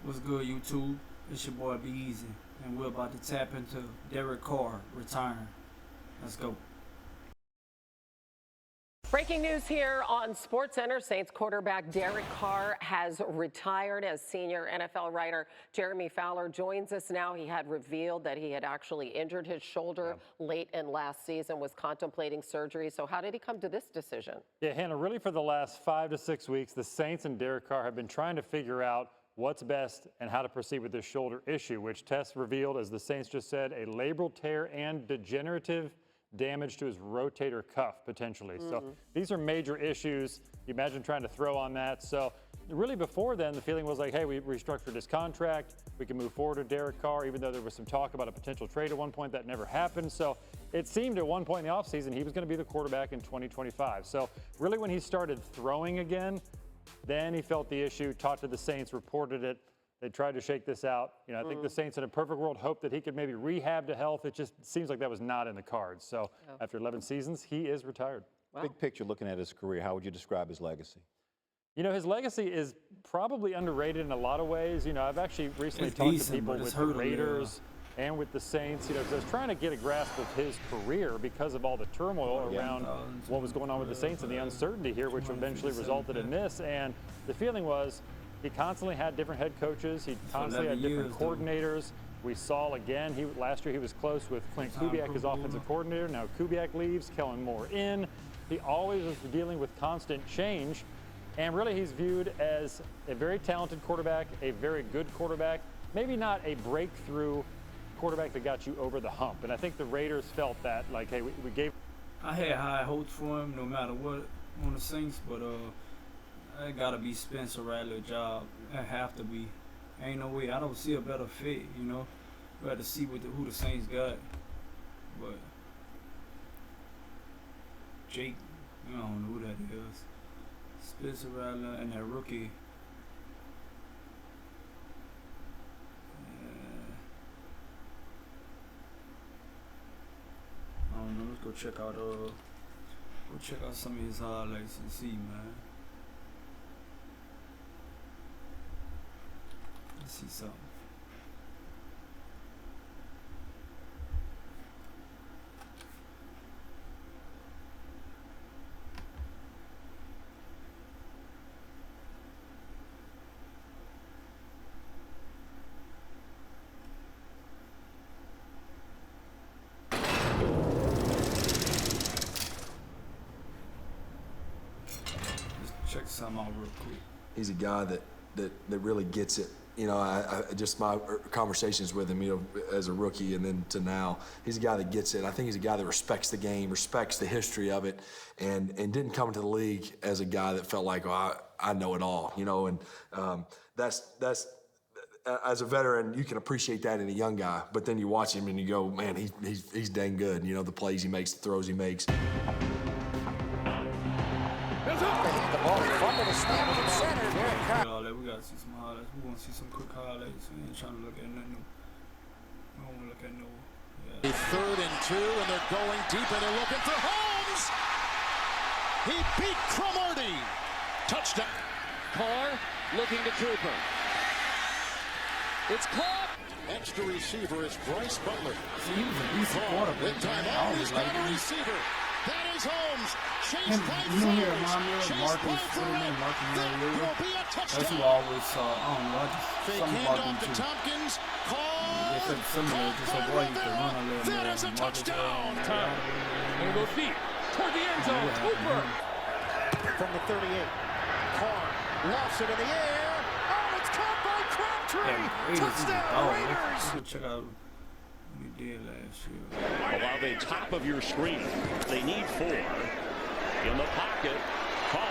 What's good, YouTube? It's your boy Be Easy, and we're about to tap into Derek Carr retiring. Let's go. Breaking news here on SportsCenter. Saints quarterback Derek Carr has retired. As senior NFL writer Jeremy Fowler joins us now. He had revealed that he had actually injured his shoulder late in last season, was contemplating surgery. So how did he come to this decision? Yeah, Hannah, really for the last 5 to 6 weeks, the Saints and Derek Carr have been trying to figure out what's best and how to proceed with this shoulder issue, which tests revealed, as the Saints just said, a labral tear and degenerative damage to his rotator cuff, potentially. So these are major issues. You imagine trying to throw on that. So really before then, the feeling was like, hey, we restructured his contract. We can move forward with Derek Carr, even though there was some talk about a potential trade at one point. That never happened. So it seemed at one point in the offseason he was going to be the quarterback in 2025. So really when he started throwing again, then he felt the issue, talked to the Saints, reported it. They tried to shake this out. You know, I think the Saints in a perfect world hoped that he could maybe rehab to health. It just seems like that was not in the cards. So after 11 seasons, he is retired. Wow. Big picture, looking at his career, how would you describe his legacy? You know, his legacy is probably underrated in a lot of ways. You know, I've actually recently talked to people with the Raiders and with the Saints, you know, because I was trying to get a grasp of his career because of all the turmoil around what was going on with the Saints and the uncertainty here, which eventually resulted in this. And the feeling was he constantly had different head coaches. He constantly had different coordinators. We saw again, last year he was close with Clint Kubiak, his offensive coordinator. Now Kubiak leaves, Kellen Moore in. He always was dealing with constant change. And really he's viewed as a very talented quarterback, a very good quarterback, maybe not a breakthrough quarterback that got you over the hump. And I think the Raiders felt that, like, hey, we gave. I had high hopes for him no matter what on the Saints, but it gotta be Spencer Rattler's job. It have to be. Ain't no way. I don't see a better fit, you know. We had to see who the Saints got. But Jake, I don't know who that is. Spencer Rattler and that rookie. I don't know. Let's go check out some of his highlights and see, man. Let's see something. Check some out real quick. He's a guy that really gets it. You know, I just my conversations with him, you know, as a rookie and then to now, he's a guy that gets it. I think he's a guy that respects the game, respects the history of it, and didn't come into the league as a guy that felt like, oh, I know it all, you know. And that's as a veteran, you can appreciate that in a young guy. But then you watch him and you go, man, he's dang good. You know, the plays he makes, the throws he makes. We gotta see some highlights. We want to see some quick highlights. We ain't trying to look at nothing. We don't want to look at no. Yeah. 3rd and 2, and they're going deep, and they're looking for Holmes. He beat Cromartie. Touchdown. Carr looking to Cooper. It's caught. Extra receiver is Bryce Butler. See, he was a decent quarterback. He's got a receiver. That is Holmes. Him, you know, here remind me of Marcus Freeman, Marcus Mariota. That's who I always saw. I don't know. I just something about them too. Tompkins. They said similar, just like boy, you can run a little more. That is a touchdown. And it goes deep toward the end zone. Cooper from the 38. Carr lofts it in the air. Oh, it's caught by Crabtree. Touchdown, Raiders. Check out. We did last year. Allow the top of your screen. They need 4. In the pocket. Carr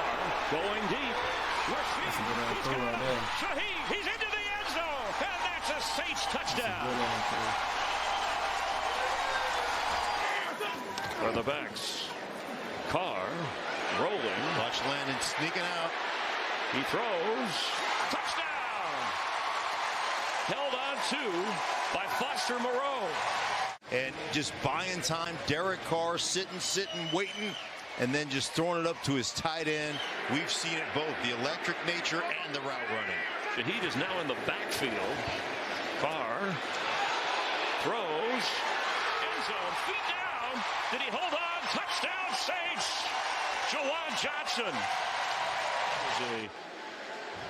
going deep. Shaheed, he's into the end zone. And that's a Saints touchdown. For the backs. Carr rolling. Watch Landon sneaking out. He throws. Touchdown. Held on to by Foster Moreau. And just buying time, Derek Carr sitting, waiting, and then just throwing it up to his tight end. We've seen it both, the electric nature and the route running. Shaheed is now in the backfield. Carr throws. End zone. Feet down. Did he hold on? Touchdown Saints. Jawan Johnson.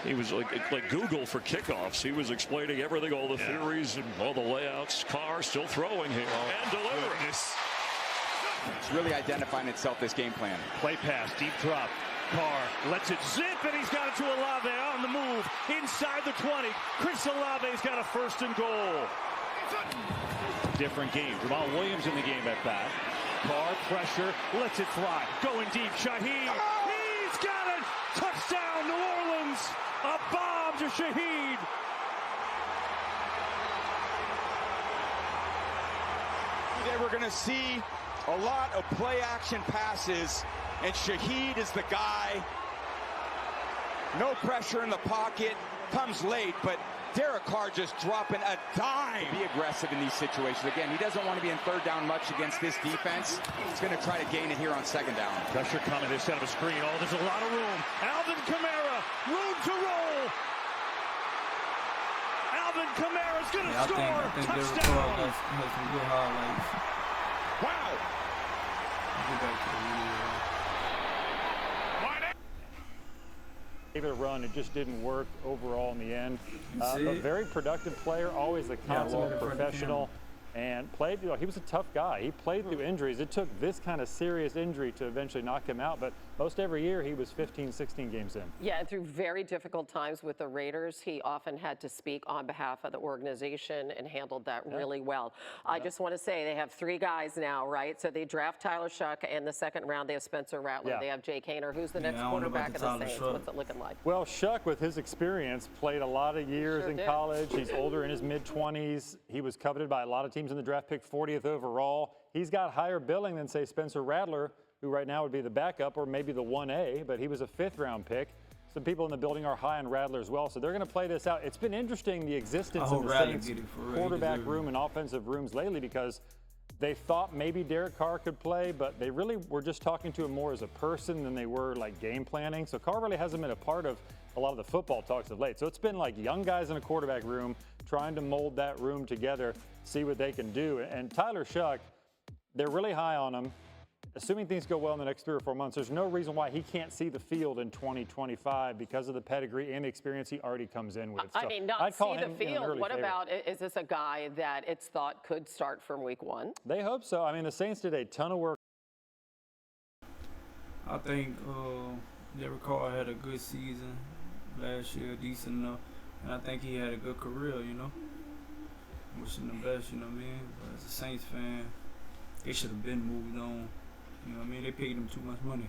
He was like Google for kickoffs. He was explaining everything, all the theories and all the layouts. Carr still throwing here and delivering. It's really identifying itself, this game plan. Play pass, deep drop. Carr lets it zip, and he's got it to Olave on the move inside the 20. Chris Olave's got a first and goal. Different game. Jamal Williams in the game at bat. Carr pressure, lets it fly. Going deep, Shaheed. He's got it. Touchdown, New Orleans. A bomb to Shaheed. Today we're going to see a lot of play action passes, and Shaheed is the guy. No pressure in the pocket, comes late, but Derek Carr just dropping a dime. Be aggressive in these situations. Again, he doesn't want to be in third down much against this defense. He's going to try to gain it here on second down. Pressure coming, they set up a screen. Oh, there's a lot of room. Alvin Kamara, room to roll. Alvin Kamara's going to score. I think Touchdown. Derek Carr has some good highlights. Wow. Get back to the video. Gave it a run, it just didn't work overall in the end. A very productive player, always a consummate professional, and played, he was a tough guy. He played through injuries. It took this kind of serious injury to eventually knock him out, but most every year he was 15, 16 games in. Yeah, and through very difficult times with the Raiders, he often had to speak on behalf of the organization and handled that really well. I just want to say they have 3 guys now, right? So they draft Tyler Shuck, and the second round they have Spencer Rattler. They have Jake Haener. Who's the next quarterback of the Saints? What's it looking like? Well, Shuck, with his experience, played a lot of years in college. He's older, in his mid-20s. He was coveted by a lot of teams in the draft, picked 40th overall. He's got higher billing than, say, Spencer Rattler, who right now would be the backup or maybe the 1A, but he was a 5th-round pick. Some people in the building are high on Rattler as well, so they're going to play this out. It's been interesting, the existence of the Saints quarterback room and offensive rooms lately, because they thought maybe Derek Carr could play, but they really were just talking to him more as a person than they were like game planning. So Carr really hasn't been a part of a lot of the football talks of late. So it's been like young guys in a quarterback room trying to mold that room together, see what they can do. And Tyler Shuck, they're really high on him. Assuming things go well in the next 3 or 4 months, there's no reason why he can't see the field in 2025 because of the pedigree and the experience he already comes in with. I mean, not see the field. What about, is this a guy that it's thought could start from week 1? They hope so. I mean, the Saints did a ton of work. I think Derek Carr had a good season last year, decent enough, and I think he had a good career, Wishing the best, you know what I mean? But as a Saints fan, they should have been moved on. You know what I mean? They paid him too much money.